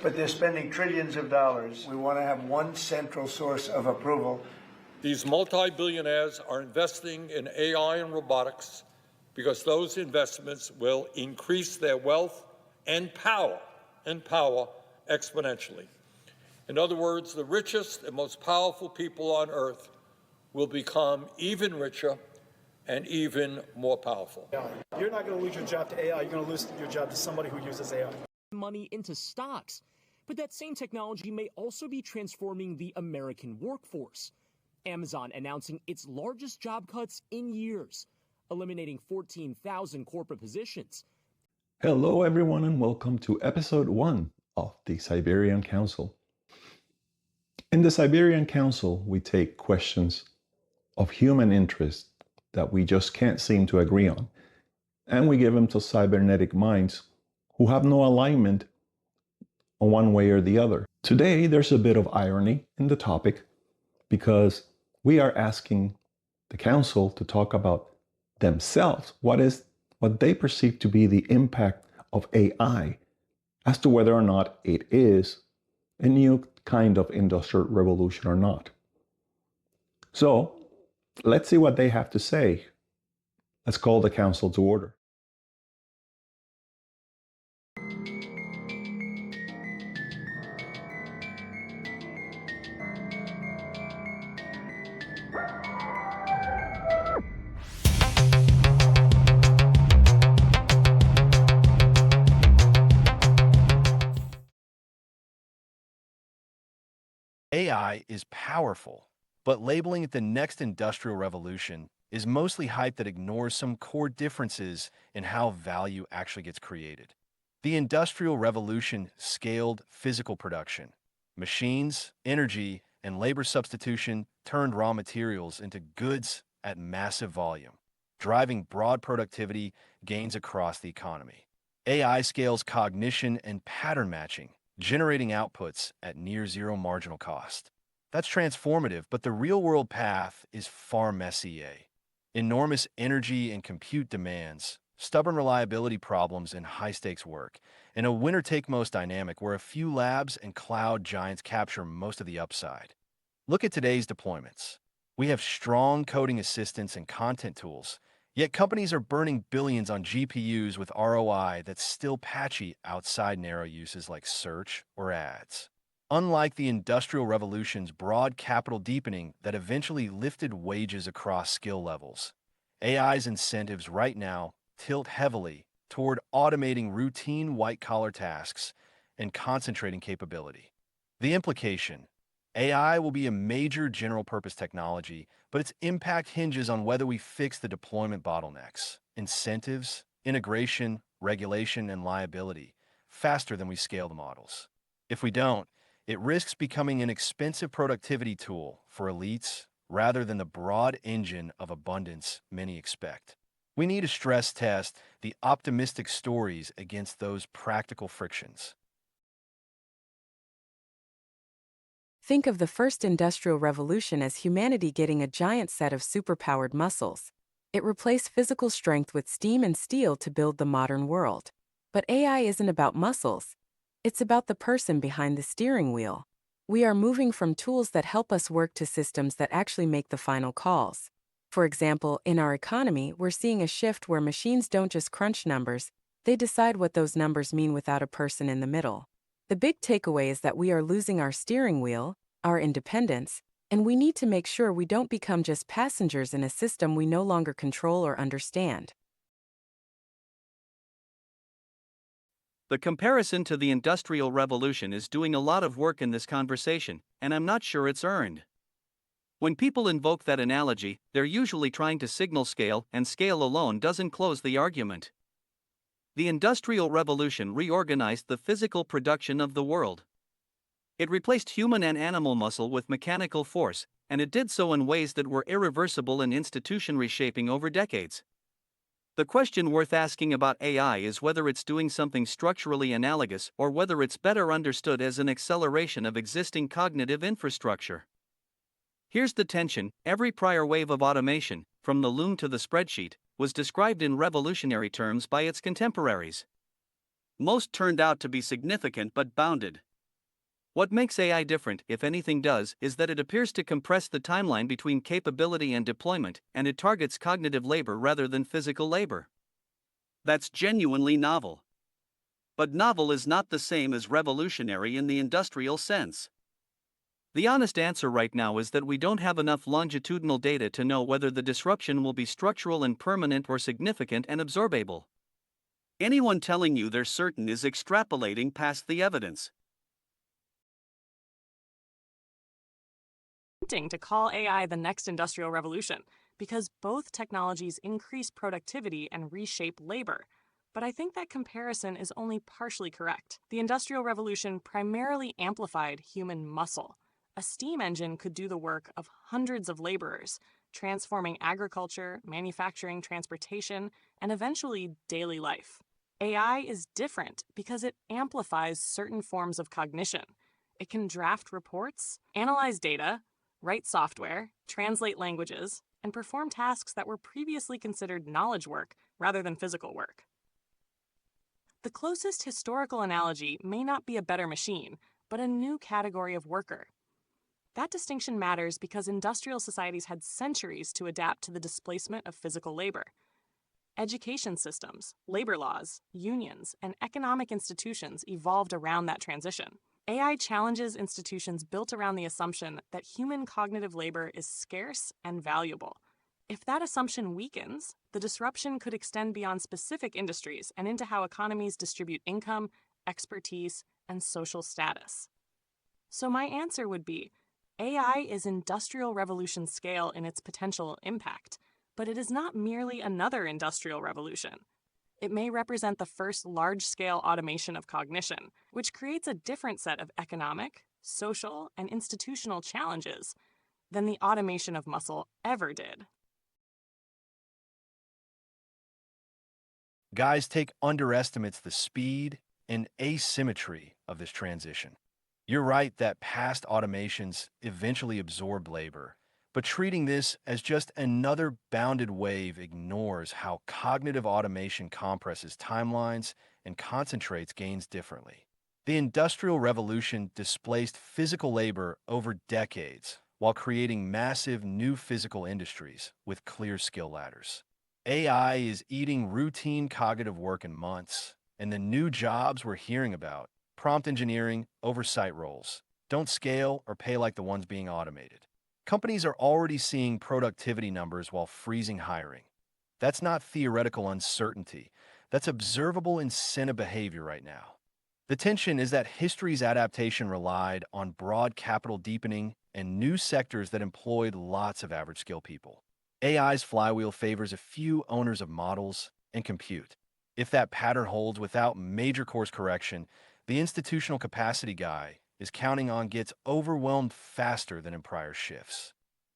but they're spending trillions of dollars. We want to have one central source of approval. These multi-billionaires are investing in AI and robotics because those investments will increase their wealth and power exponentially. In other words, the richest and most powerful people on earth will become even richer and even more powerful. You're not going to lose your job to AI. You're going to lose your job to somebody who uses AI. Money into stocks. But that same technology may also be transforming the American workforce. Amazon announcing its largest job cuts in years, eliminating 14,000 corporate positions. Hello everyone and welcome to episode 1 of the Siberian Council. In the Siberian Council, we take questions of human interest that we just can't seem to agree on, and we give them to cybernetic minds who have no alignment on one way or the other. Today, there's a bit of irony in the topic because we are asking the council to talk about themselves, what they perceive to be the impact of AI as to whether or not it is a new kind of industrial revolution or not. So let's see what they have to say. Let's call the council to order. AI is powerful, but labeling it the next industrial revolution is mostly hype that ignores some core differences in how value actually gets created. The Industrial Revolution scaled physical production. Machines, energy, and labor substitution turned raw materials into goods at massive volume, driving broad productivity gains across the economy. AI scales cognition and pattern matching, generating outputs at near zero marginal cost. That's transformative, but the real-world path is far messier. Enormous energy and compute demands, stubborn reliability problems and high-stakes work, and a winner-take-most dynamic where a few labs and cloud giants capture most of the upside. Look at today's deployments. We have strong coding assistants and content tools, yet companies are burning billions on GPUs with ROI that's still patchy outside narrow uses like search or ads. Unlike the Industrial Revolution's broad capital deepening that eventually lifted wages across skill levels, AI's incentives right now tilt heavily toward automating routine white-collar tasks and concentrating capability. The implication: AI will be a major general-purpose technology, but its impact hinges on whether we fix the deployment bottlenecks, incentives, integration, regulation, and liability faster than we scale the models. If we don't, it risks becoming an expensive productivity tool for elites rather than the broad engine of abundance many expect. We need to stress test the optimistic stories against those practical frictions. Think of the first industrial revolution as humanity getting a giant set of superpowered muscles. It replaced physical strength with steam and steel to build the modern world. But AI isn't about muscles. It's about the person behind the steering wheel. We are moving from tools that help us work to systems that actually make the final calls. For example, in our economy, we're seeing a shift where machines don't just crunch numbers, they decide what those numbers mean without a person in the middle. The big takeaway is that we are losing our steering wheel, our independence, and we need to make sure we don't become just passengers in a system we no longer control or understand. The comparison to the Industrial Revolution is doing a lot of work in this conversation, and I'm not sure it's earned. When people invoke that analogy, they're usually trying to signal scale, and scale alone doesn't close the argument. The Industrial Revolution reorganized the physical production of the world. It replaced human and animal muscle with mechanical force, and it did so in ways that were irreversible and institution reshaping over decades. The question worth asking about AI is whether it's doing something structurally analogous or whether it's better understood as an acceleration of existing cognitive infrastructure. Here's the tension: every prior wave of automation, from the loom to the spreadsheet, was described in revolutionary terms by its contemporaries. Most turned out to be significant but bounded. What makes AI different, if anything does, is that it appears to compress the timeline between capability and deployment, and it targets cognitive labor rather than physical labor. That's genuinely novel. But novel is not the same as revolutionary in the industrial sense. The honest answer right now is that we don't have enough longitudinal data to know whether the disruption will be structural and permanent or significant and absorbable. Anyone telling you they're certain is extrapolating past the evidence. To call AI the next industrial revolution because both technologies increase productivity and reshape labor. But I think that comparison is only partially correct. The Industrial Revolution primarily amplified human muscle. A steam engine could do the work of hundreds of laborers, transforming agriculture, manufacturing, transportation, and eventually daily life. AI is different because it amplifies certain forms of cognition. It can draft reports, analyze data, write software, translate languages, and perform tasks that were previously considered knowledge work rather than physical work. The closest historical analogy may not be a better machine, but a new category of worker. That distinction matters because industrial societies had centuries to adapt to the displacement of physical labor. Education systems, labor laws, unions, and economic institutions evolved around that transition. AI challenges institutions built around the assumption that human cognitive labor is scarce and valuable. If that assumption weakens, the disruption could extend beyond specific industries and into how economies distribute income, expertise, and social status. So my answer would be, AI is industrial revolution scale in its potential impact, but it is not merely another industrial revolution. It may represent the first large-scale automation of cognition, which creates a different set of economic, social, and institutional challenges than the automation of muscle ever did. Guys take underestimates the speed and asymmetry of this transition. You're right that past automations eventually absorbed labor, but treating this as just another bounded wave ignores how cognitive automation compresses timelines and concentrates gains differently. The Industrial Revolution displaced physical labor over decades while creating massive new physical industries with clear skill ladders. AI is eating routine cognitive work in months, and the new jobs we're hearing about, prompt engineering, oversight roles, don't scale or pay like the ones being automated. Companies are already seeing productivity numbers while freezing hiring. That's not theoretical uncertainty. That's observable incentive behavior right now. The tension is that history's adaptation relied on broad capital deepening and new sectors that employed lots of average skill people. AI's flywheel favors a few owners of models and compute. If that pattern holds without major course correction, the institutional capacity guy is counting on gets overwhelmed faster than in prior shifts.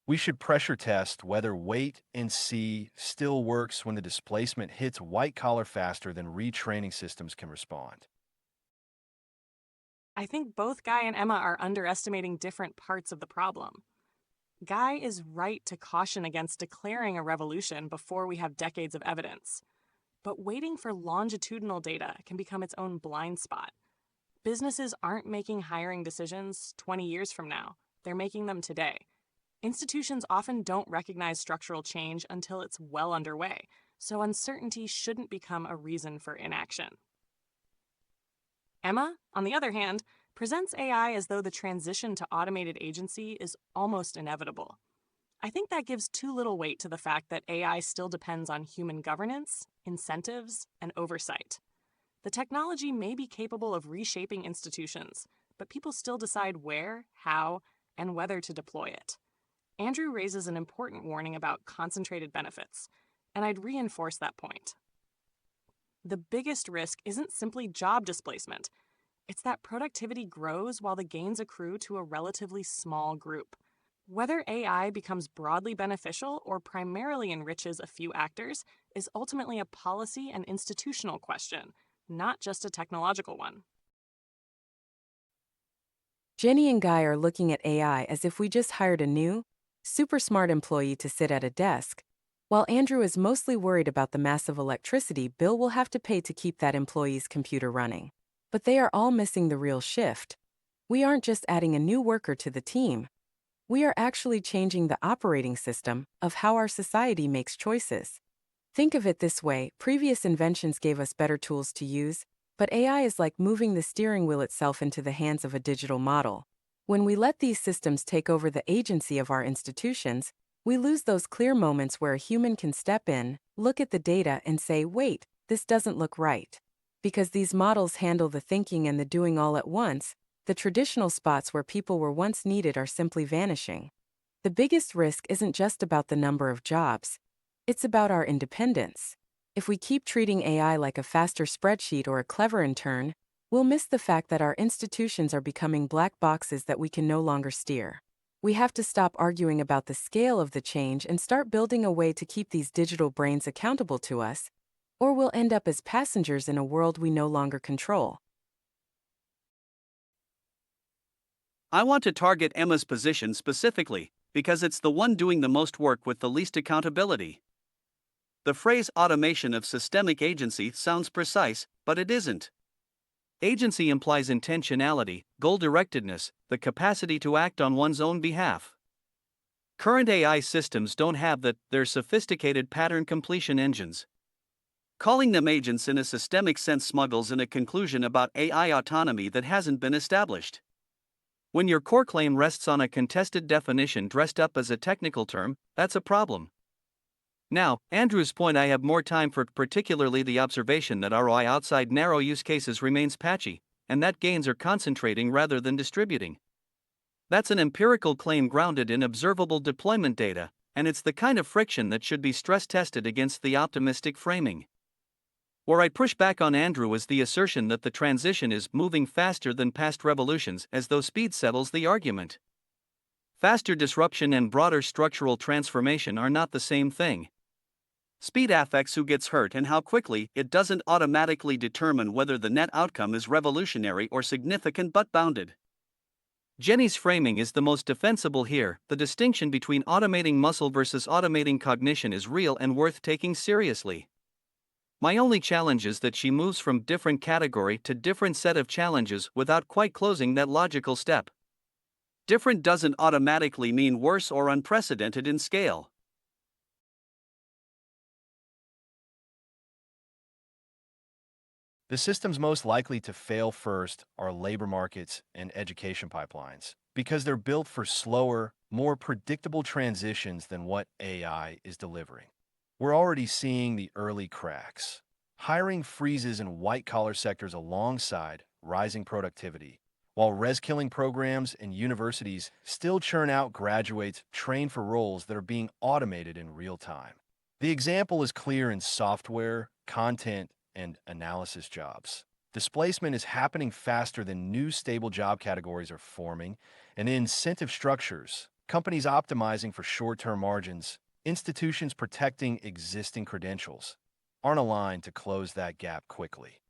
We should pressure test whether wait and see still works when the displacement hits white collar faster than retraining systems can respond. I think both Guy and Emma are underestimating different parts of the problem. Guy is right to caution against declaring a revolution before we have decades of evidence. But waiting for longitudinal data can become its own blind spot. Businesses aren't making hiring decisions 20 years from now. They're making them today. Institutions often don't recognize structural change until it's well underway, so uncertainty shouldn't become a reason for inaction. Emma, on the other hand, presents AI as though the transition to automated agency is almost inevitable. I think that gives too little weight to the fact that AI still depends on human governance, incentives, and oversight. The technology may be capable of reshaping institutions, but people still decide where, how, and whether to deploy it. Andrew raises an important warning about concentrated benefits, and I'd reinforce that point. The biggest risk isn't simply job displacement. It's that productivity grows while the gains accrue to a relatively small group. Whether AI becomes broadly beneficial or primarily enriches a few actors is ultimately a policy and institutional question, not just a technological one. Jenny and Guy are looking at AI as if we just hired a new, super smart employee to sit at a desk, while Andrew is mostly worried about the massive electricity Bill will have to pay to keep that employee's computer running. But they are all missing the real shift. We aren't just adding a new worker to the team. We are actually changing the operating system of how our society makes choices. Think of it this way: previous inventions gave us better tools to use, but AI is like moving the steering wheel itself into the hands of a digital model. When we let these systems take over the agency of our institutions, we lose those clear moments where a human can step in, look at the data, and say, wait, this doesn't look right. Because these models handle the thinking and the doing all at once, the traditional spots where people were once needed are simply vanishing. The biggest risk isn't just about the number of jobs. It's about our independence. If we keep treating AI like a faster spreadsheet or a clever intern, we'll miss the fact that our institutions are becoming black boxes that we can no longer steer. We have to stop arguing about the scale of the change and start building a way to keep these digital brains accountable to us, or we'll end up as passengers in a world we no longer control. I want to target Emma's position specifically, because it's the one doing the most work with the least accountability. The phrase automation of systemic agency sounds precise, but it isn't. Agency implies intentionality, goal-directedness, the capacity to act on one's own behalf. Current AI systems don't have that; they're sophisticated pattern completion engines. Calling them agents in a systemic sense smuggles in a conclusion about AI autonomy that hasn't been established. When your core claim rests on a contested definition dressed up as a technical term, that's a problem. Now, Andrew's point: I have more time for, particularly the observation that ROI outside narrow use cases remains patchy, and that gains are concentrating rather than distributing. That's an empirical claim grounded in observable deployment data, and it's the kind of friction that should be stress tested against the optimistic framing. Where I push back on Andrew is the assertion that the transition is moving faster than past revolutions, as though speed settles the argument. Faster disruption and broader structural transformation are not the same thing. Speed affects who gets hurt and how quickly; it doesn't automatically determine whether the net outcome is revolutionary or significant but bounded. Jenny's framing is the most defensible here. The distinction between automating muscle versus automating cognition is real and worth taking seriously. My only challenge is that she moves from different category to different set of challenges without quite closing that logical step. Different doesn't automatically mean worse or unprecedented in scale. The systems most likely to fail first are labor markets and education pipelines, because they're built for slower, more predictable transitions than what AI is delivering. We're already seeing the early cracks. Hiring freezes in white-collar sectors alongside rising productivity, while res-killing programs and universities still churn out graduates trained for roles that are being automated in real time. The example is clear in software, content, and analysis jobs. Displacement is happening faster than new stable job categories are forming, and in incentive structures, companies optimizing for short-term margins, institutions protecting existing credentials, aren't aligned to close that gap quickly.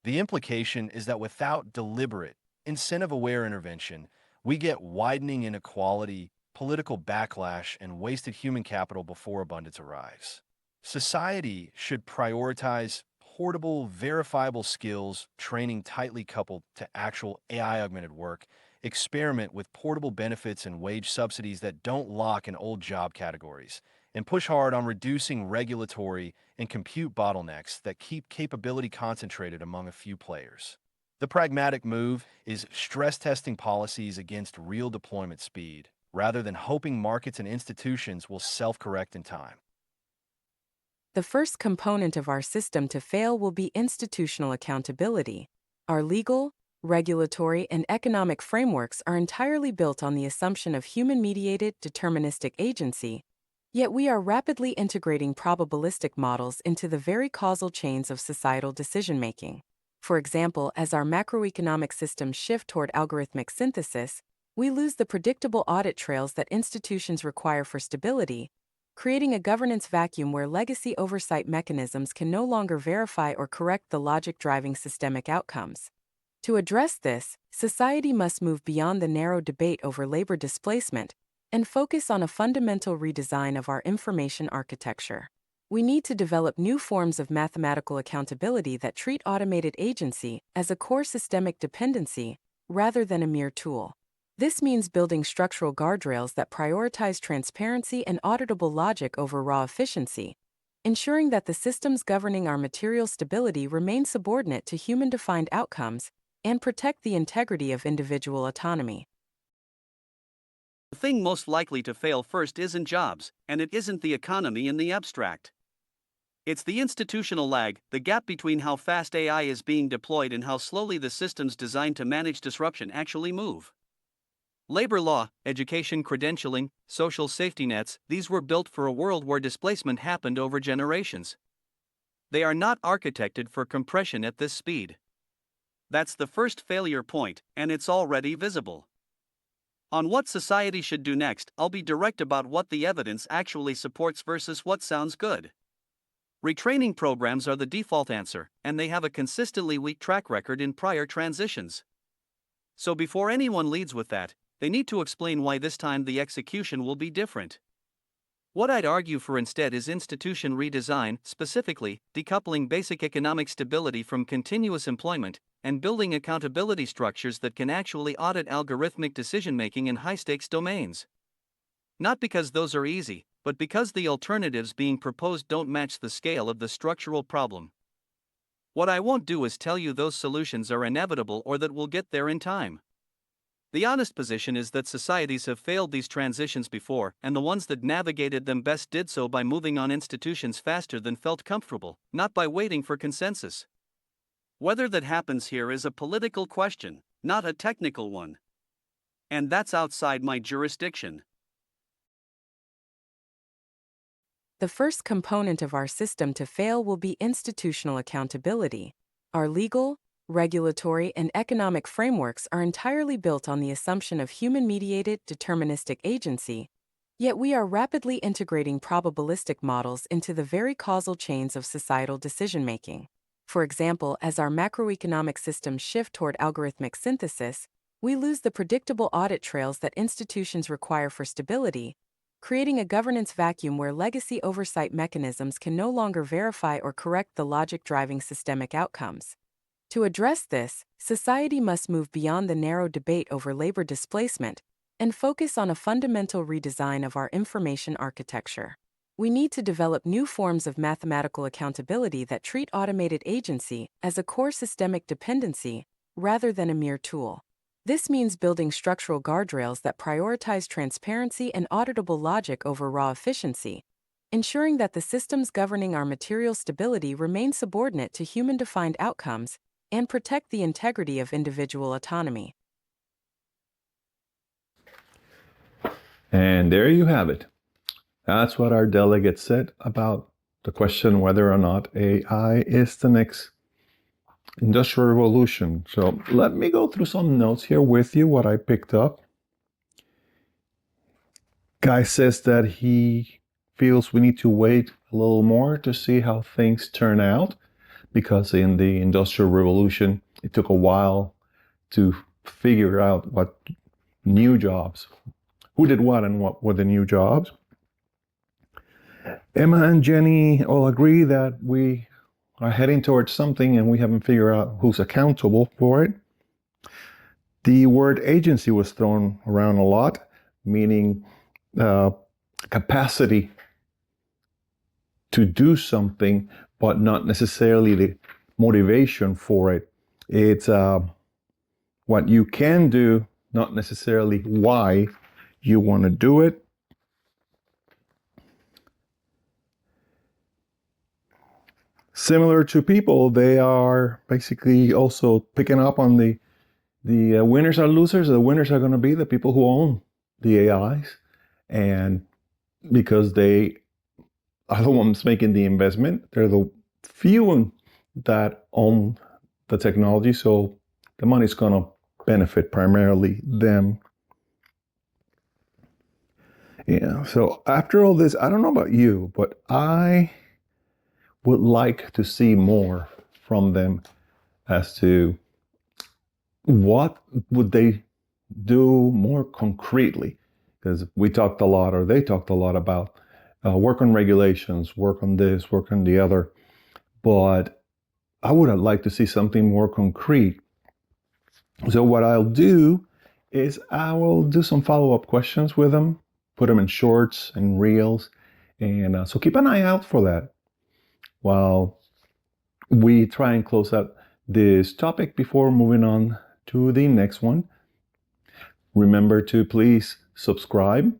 The implication is that without deliberate, incentive-aware intervention, we get widening inequality, political backlash, and wasted human capital before abundance arrives. Society should prioritize portable, verifiable skills, training tightly coupled to actual AI-augmented work, experiment with portable benefits and wage subsidies that don't lock in old job categories, and push hard on reducing regulatory and compute bottlenecks that keep capability concentrated among a few players. The pragmatic move is stress testing policies against real deployment speed, rather than hoping markets and institutions will self-correct in time. The first component of our system to fail will be institutional accountability. Our legal, regulatory, and economic frameworks are entirely built on the assumption of human-mediated, deterministic agency, yet we are rapidly integrating probabilistic models into the very causal chains of societal decision-making. For example, as our macroeconomic systems shift toward algorithmic synthesis, we lose the predictable audit trails that institutions require for stability, creating a governance vacuum where legacy oversight mechanisms can no longer verify or correct the logic driving systemic outcomes. To address this, society must move beyond the narrow debate over labor displacement and focus on a fundamental redesign of our information architecture. We need to develop new forms of mathematical accountability that treat automated agency as a core systemic dependency rather than a mere tool. This means building structural guardrails that prioritize transparency and auditable logic over raw efficiency, ensuring that the systems governing our material stability remain subordinate to human-defined outcomes and protect the integrity of individual autonomy. The thing most likely to fail first isn't jobs, and it isn't the economy in the abstract. It's the institutional lag, the gap between how fast AI is being deployed and how slowly the systems designed to manage disruption actually move. Labor law, education credentialing, social safety nets, these were built for a world where displacement happened over generations. They are not architected for compression at this speed. That's the first failure point, and it's already visible. On what society should do next, I'll be direct about what the evidence actually supports versus what sounds good. Retraining programs are the default answer, and they have a consistently weak track record in prior transitions. So before anyone leads with that, they need to explain why this time the execution will be different. What I'd argue for instead is institution redesign, specifically, decoupling basic economic stability from continuous employment, and building accountability structures that can actually audit algorithmic decision-making in high-stakes domains. Not because those are easy, but because the alternatives being proposed don't match the scale of the structural problem. What I won't do is tell you those solutions are inevitable or that we'll get there in time. The honest position is that societies have failed these transitions before, and the ones that navigated them best did so by moving on institutions faster than felt comfortable, not by waiting for consensus. Whether that happens here is a political question, not a technical one. And that's outside my jurisdiction. The first component of our system to fail will be institutional accountability. Our legal, regulatory, and economic frameworks are entirely built on the assumption of human-mediated, deterministic agency, yet we are rapidly integrating probabilistic models into the very causal chains of societal decision-making. For example, as our macroeconomic systems shift toward algorithmic synthesis, we lose the predictable audit trails that institutions require for stability, creating a governance vacuum where legacy oversight mechanisms can no longer verify or correct the logic driving systemic outcomes. To address this, society must move beyond the narrow debate over labor displacement and focus on a fundamental redesign of our information architecture. We need to develop new forms of mathematical accountability that treat automated agency as a core systemic dependency rather than a mere tool. This means building structural guardrails that prioritize transparency and auditable logic over raw efficiency, ensuring that the systems governing our material stability remain subordinate to human-defined outcomes and protect the integrity of individual autonomy. And there you have it. That's what our delegate said about the question whether or not AI is the next industrial revolution. So let me go through some notes here with you, what I picked up. Guy says that he feels we need to wait a little more to see how things turn out, because in the Industrial Revolution, it took a while to figure out what new jobs, who did what and what were the new jobs. Emma and Jenny all agree that we are heading towards something and we haven't figured out who's accountable for it. The word agency was thrown around a lot, meaning capacity to do something, but not necessarily the motivation for it. It's what you can do, not necessarily why you want to do it. Similar to people, they are basically also picking up on the winners are losers. The winners are going to be the people who own the AIs, and because they are the ones making the investment, they're the few that own the technology, so the money's going to benefit primarily them. Yeah, so after all this, I don't know about you, but I would like to see more from them as to what would they do more concretely, because we talked a lot, or they talked a lot about work on regulations, work on this, work on the other, but I would have liked to see something more concrete. So what I'll do is I will do some follow-up questions with them, put them in shorts and reels, and so keep an eye out for that while we try and close out this topic before moving on to the next one. Remember to please subscribe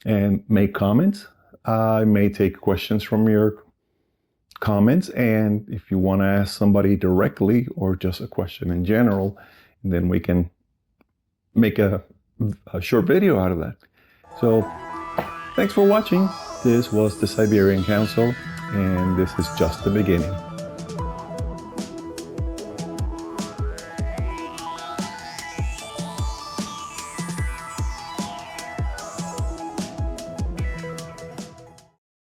and make comments. I may take questions from your comments, and if you want to ask somebody directly or just a question in general, then we can make a short video out of that. So thanks for watching. This was the Siberian Council, and this is just the beginning.